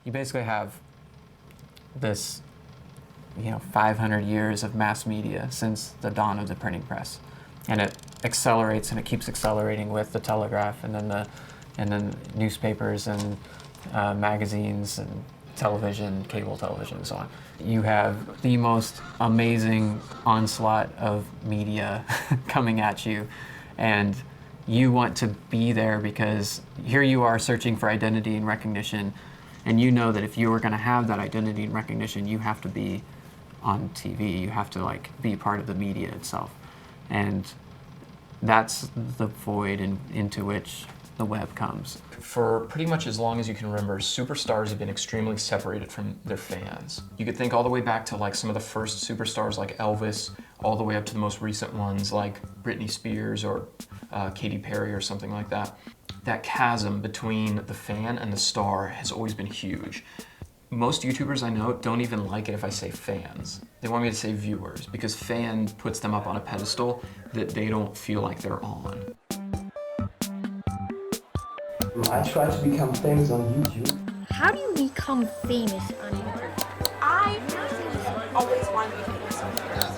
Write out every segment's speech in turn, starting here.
you basically have this, 500 years of mass media since the dawn of the printing press, and it accelerates and it keeps accelerating with the telegraph, and then newspapers and magazines and television, cable television, and so on. You have the most amazing onslaught of media coming at you, and you want to be there because here you are searching for identity and recognition, and you know that if you are going to have that identity and recognition, you have to be on TV. You have to be part of the media itself, and that's the void into which the web comes. For pretty much as long as you can remember, superstars have been extremely separated from their fans. You could think all the way back to some of the first superstars like Elvis, all the way up to the most recent ones like Britney Spears or Katy Perry or something like that. That chasm between the fan and the star has always been huge. Most YouTubers I know don't even like it if I say fans. They want me to say viewers, because fan puts them up on a pedestal that they don't feel like they're on. I try to become famous on YouTube. How do you become famous on YouTube? I personally always wanted to be famous on YouTube.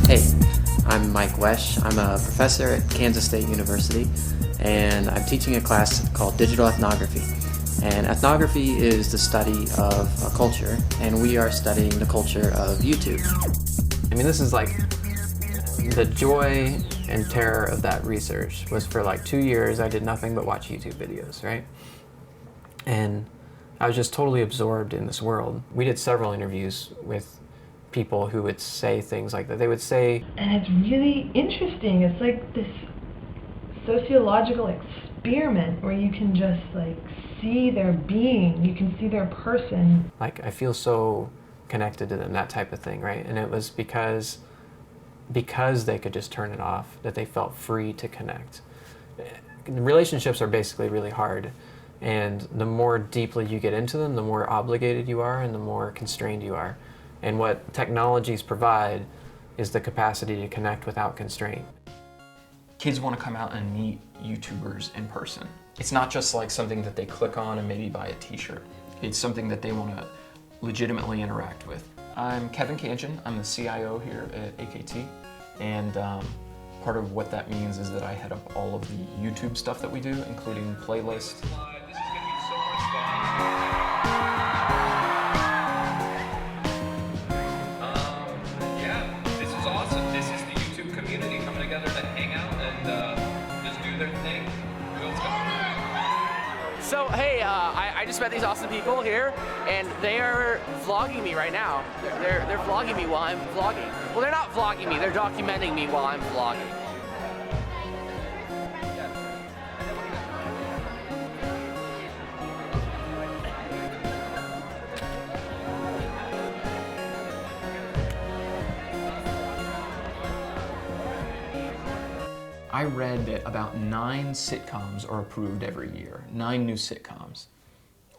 Hey, I'm Mike Wesch. I'm a professor at Kansas State University, and I'm teaching a class called Digital Ethnography. And ethnography is the study of a culture, and we are studying the culture of YouTube. I mean, this is the joy and terror of that research was for 2 years I did nothing but watch YouTube videos, right? And I was just totally absorbed in this world. We did several interviews with people who would say things like that. They would say, and it's really interesting. It's like this sociological experiment where you can just see their being, you can see their person. I feel so connected to them, that type of thing, right? And it was because they could just turn it off that they felt free to connect. Relationships are basically really hard, and the more deeply you get into them, the more obligated you are and the more constrained you are. And what technologies provide is the capacity to connect without constraint. Kids want to come out and meet YouTubers in person. It's not just something that they click on and maybe buy a t-shirt. It's something that they want to legitimately interact with. I'm Kevin Kanchan. I'm the CIO here at AKT, and part of what that means is that I head up all of the YouTube stuff that we do, including playlists. This is going to be so much fun. Yeah, this is awesome. This is the YouTube community coming together to hang out and just do their thing. So hey, I just met these awesome people here, and they are vlogging me right now. They're vlogging me while I'm vlogging. Well, they're not vlogging me, they're documenting me while I'm vlogging. I read that about 9 sitcoms are approved every year, 9 new sitcoms.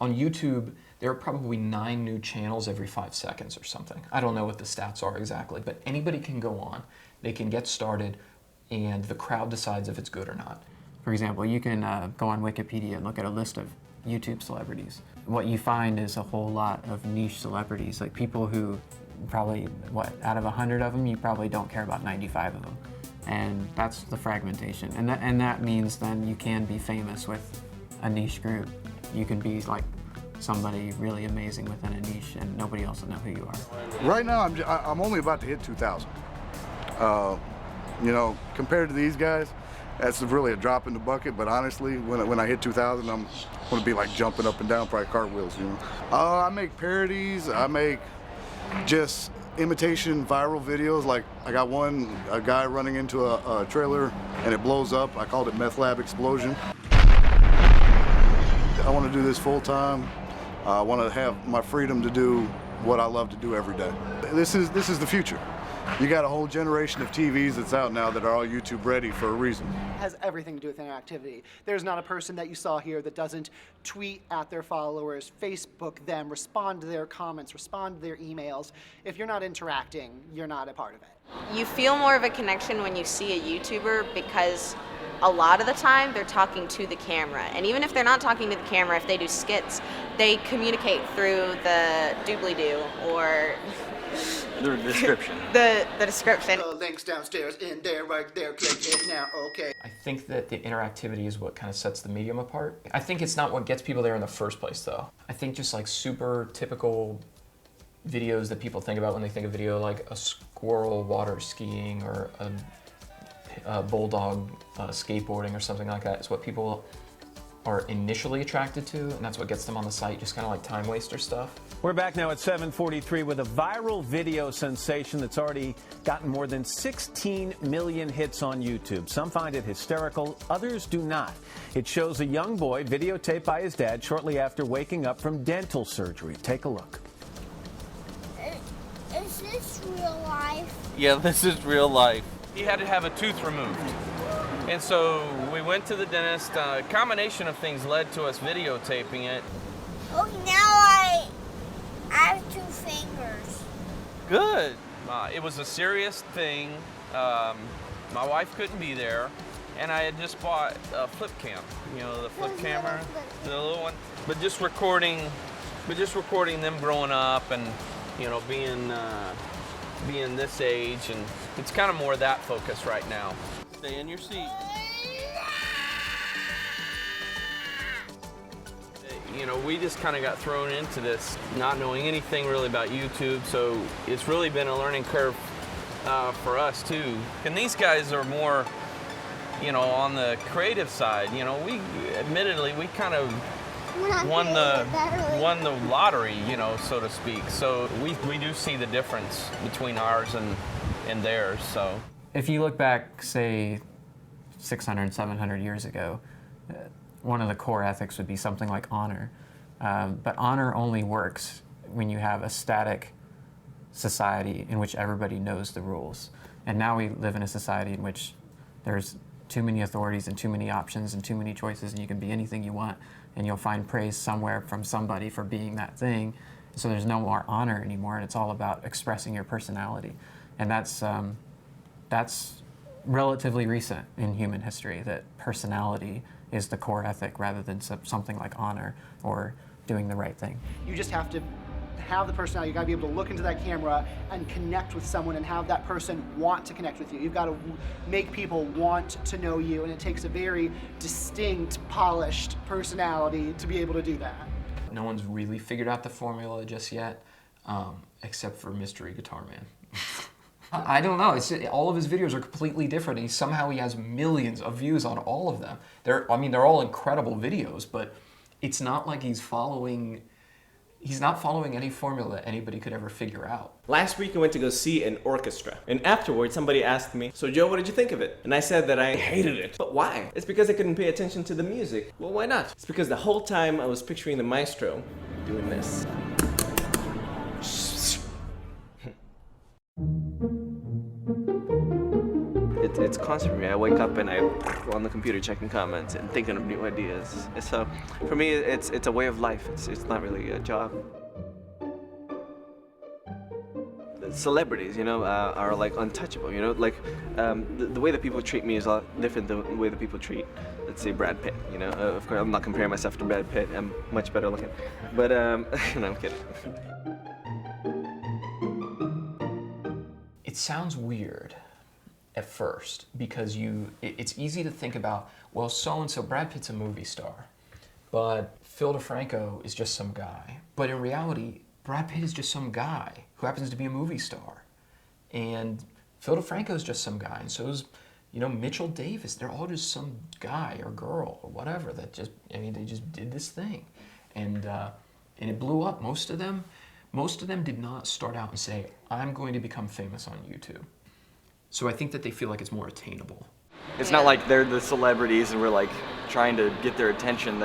On YouTube, there are probably 9 new channels every 5 seconds or something. I don't know what the stats are exactly, but anybody can go on, they can get started, and the crowd decides if it's good or not. For example, you can go on Wikipedia and look at a list of YouTube celebrities. What you find is a whole lot of niche celebrities, people who probably, out of 100 of them, you probably don't care about 95 of them. And that's the fragmentation. And that means then you can be famous with a niche group. You can be somebody really amazing within a niche and nobody else will know who you are. Right now, I'm only about to hit 2,000. Compared to these guys, that's really a drop in the bucket, but honestly, when I hit 2,000, I'm gonna be jumping up and down, probably cartwheels, I make parodies, I make just imitation viral videos. I got a guy running into a trailer and it blows up. I called it Meth Lab Explosion. I want to do this full time. I want to have my freedom to do what I love to do every day. This is the future. You got a whole generation of TVs that's out now that are all YouTube ready for a reason. It has everything to do with interactivity. There's not a person that you saw here that doesn't tweet at their followers, Facebook them, respond to their comments, respond to their emails. If you're not interacting, you're not a part of it. You feel more of a connection when you see a YouTuber because a lot of the time they're talking to the camera. And even if they're not talking to the camera, if they do skits, they communicate through the doobly-doo or the description. the description. The link's downstairs in there, right there, click it now, okay. I think that the interactivity is what kind of sets the medium apart. I think it's not what gets people there in the first place, though. I think just like super typical videos that people think about when they think of video, like a squirrel water skiing or a bulldog skateboarding or something like that, is what people are initially attracted to, and that's what gets them on the site, just kind of like time waster stuff. We're back now at 7:43 with a viral video sensation that's already gotten more than 16 million hits on YouTube. Some find it hysterical, others do not. It shows a young boy videotaped by his dad shortly after waking up from dental surgery. Take a look. Is this real life? Yeah, this is real life. He had to have a tooth removed. And so we went to the dentist. A combination of things led to us videotaping it. Oh, now I have 2 fingers. Good. It was a serious thing. My wife couldn't be there, and I had just bought a flip cam. You know, the flip camera, the little one. But just recording them growing up and, you know, being this age, and it's kind of more that focus right now. Stay in your seat. You know, we just kind of got thrown into this not knowing anything really about YouTube, so it's really been a learning curve for us too. And these guys are more, you know, on the creative side. You know, we kind of won the lottery, you know, so to speak. So we do see the difference between ours and theirs. So if you look back, say, 600, 700 years ago, one of the core ethics would be something like honor. But honor only works when you have a static society in which everybody knows the rules. And now we live in a society in which there's too many authorities and too many options and too many choices, and you can be anything you want, and you'll find praise somewhere from somebody for being that thing. So there's no more honor anymore, and it's all about expressing your personality. And that's relatively recent in human history, that personality is the core ethic rather than something like honor or doing the right thing. You just have to have the personality. You got to be able to look into that camera and connect with someone and have that person want to connect with you. You've got to make people want to know you, and it takes a very distinct, polished personality to be able to do that. No one's really figured out the formula just yet, except for MysteryGuitarMan. I don't know. All of his videos are completely different, and somehow he has millions of views on all of them. They're all incredible videos, but it's not like he's not following any formula that anybody could ever figure out. Last week I went to go see an orchestra, and afterwards somebody asked me, "So Joe, what did you think of it?" And I said that I hated it. But why? It's because I couldn't pay attention to the music. Well, why not? It's because the whole time I was picturing the maestro doing this. It's constant for me. I wake up and I'm on the computer checking comments and thinking of new ideas. So for me, it's a way of life. It's not really a job. Celebrities, you know, are like untouchable. You know, like the way that people treat me is a lot different than the way that people treat, let's say, Brad Pitt. You know, of course, I'm not comparing myself to Brad Pitt. I'm much better looking. But no, I'm kidding. It sounds weird at first because it's easy to think about, well, so-and-so, Brad Pitt's a movie star, but Phil DeFranco is just some guy. But in reality, Brad Pitt is just some guy who happens to be a movie star. And Phil DeFranco is just some guy, and so is, you know, Mitchell Davis. They're all just some guy or girl or whatever that just, I mean, they just did this thing. And it blew up. Most of them did not start out and say, I'm going to become famous on YouTube. So I think that they feel like it's more attainable. It's not like they're the celebrities and we're like trying to get their attention.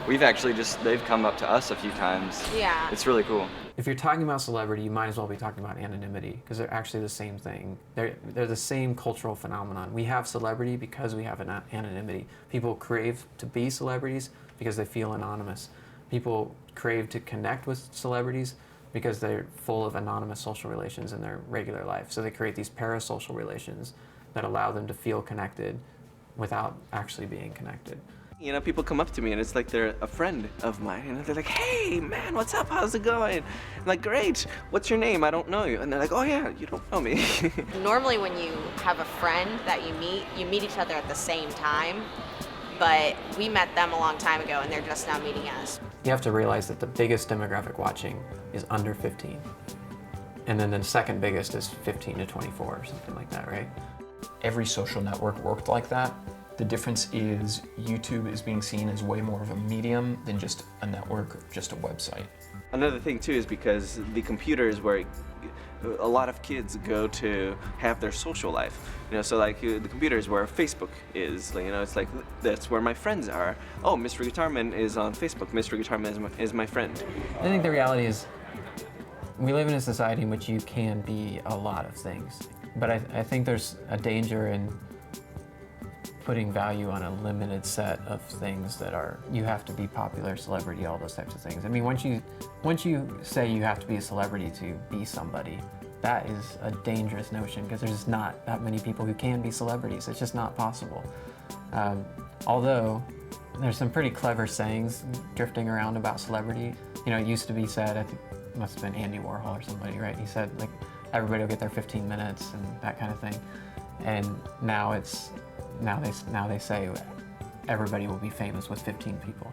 We've actually they've come up to us a few times. Yeah. It's really cool. If you're talking about celebrity, you might as well be talking about anonymity, because they're actually the same thing. They're the same cultural phenomenon. We have celebrity because we have anonymity. People crave to be celebrities because they feel anonymous. People crave to connect with celebrities because they're full of anonymous social relations in their regular life. So they create these parasocial relations that allow them to feel connected without actually being connected. You know, people come up to me and it's like they're a friend of mine. And they're like, hey, man, what's up? How's it going? I'm like, great. What's your name? I don't know you. And they're like, oh, yeah, you don't know me. Normally when you have a friend that you meet each other at the same time, but we met them a long time ago and they're just now meeting us. You have to realize that the biggest demographic watching is under 15. And then the second biggest is 15 to 24 or something like that, right? Every social network worked like that. The difference is YouTube is being seen as way more of a medium than just a network or just a website. Another thing too is because the computer is where a lot of kids go to have their social life. You know, so like the computer is where Facebook is. You know, it's like that's where my friends are. Oh, MysteryGuitarMan is on Facebook. MysteryGuitarMan is my friend. I think the reality is we live in a society in which you can be a lot of things. But I think there's a danger in putting value on a limited set of things that are, you have to be popular, celebrity, all those types of things. I mean, once you say you have to be a celebrity to be somebody, that is a dangerous notion because there's just not that many people who can be celebrities. It's just not possible. Although there's some pretty clever sayings drifting around about celebrity. You know, it used to be said, I think it must have been Andy Warhol or somebody, right? He said, like, everybody will get their 15 minutes and that kind of thing. And now they say everybody will be famous with 15 people.